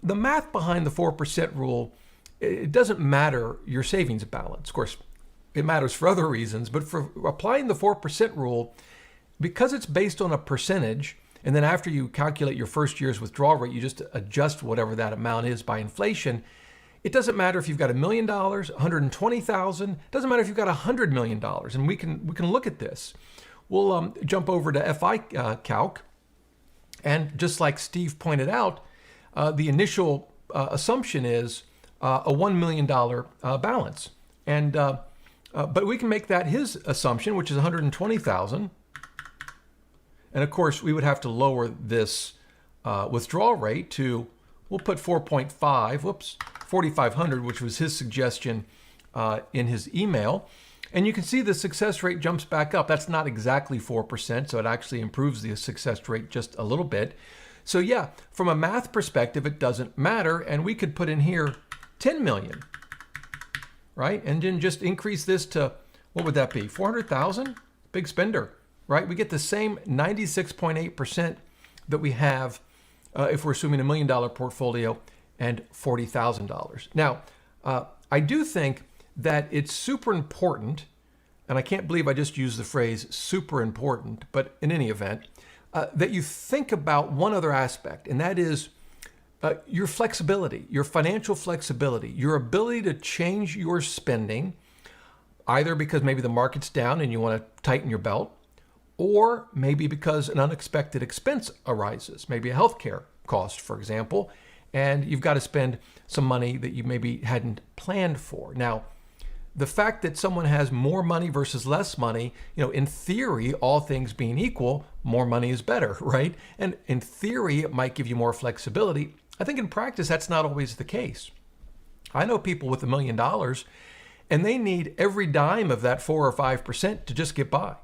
the math behind the 4% rule, it doesn't matter your savings balance. Of course, it matters for other reasons, but for applying the 4% rule, because it's based on a percentage, and then after you calculate your first year's withdrawal rate, you just adjust whatever that amount is by inflation. It doesn't matter if you've got $1 million, $120,000. It doesn't matter if you've got $100 million. And we can look at this. We'll jump over to FI Calc. And just like Steve pointed out, the initial assumption is a $1 million balance. And but we can make that his assumption, which is $120,000. And of course, we would have to lower this withdrawal rate to, we'll put 4,500, which was his suggestion in his email. And you can see the success rate jumps back up. That's not exactly 4%, so it actually improves the success rate just a little bit. So yeah, from a math perspective, it doesn't matter. And we could put in here 10 million, right? And then just increase this to, what would that be? 400,000? Big spender, right? We get the same 96.8% that we have if we're assuming $1 million portfolio and $40,000. Now, I do think that it's super important, and I can't believe I just used the phrase super important, but in any event, that you think about one other aspect, and that is your flexibility, your financial flexibility, your ability to change your spending, either because maybe the market's down and you want to tighten your belt, or maybe because an unexpected expense arises, maybe a healthcare cost, for example, and you've got to spend some money that you maybe hadn't planned for. Now, the fact that someone has more money versus less money, in theory, all things being equal, more money is better, right? And in theory, it might give you more flexibility. I think in practice, that's not always the case. I know people with $1 million, and they need every dime of that 4 or 5% to just get by.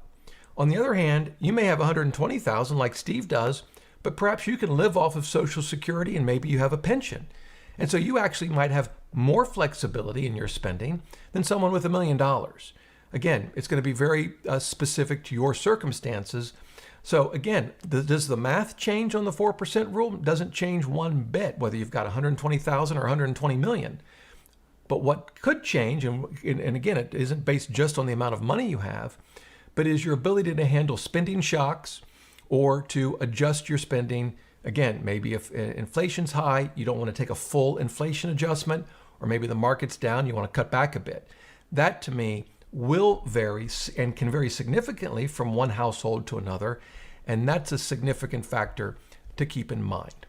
On the other hand, you may have 120,000 like Steve does, but perhaps you can live off of Social Security and maybe you have a pension. And so you actually might have more flexibility in your spending than someone with $1 million. Again, it's going to be very specific to your circumstances. So again, does the math change on the 4% rule? It doesn't change one bit, whether you've got 120,000 or 120 million. But what could change, and again, it isn't based just on the amount of money you have, but is your ability to handle spending shocks or to adjust your spending. Again, maybe if inflation's high, you don't want to take a full inflation adjustment, or maybe the market's down, you want to cut back a bit. That to me will vary and can vary significantly from one household to another, and that's a significant factor to keep in mind.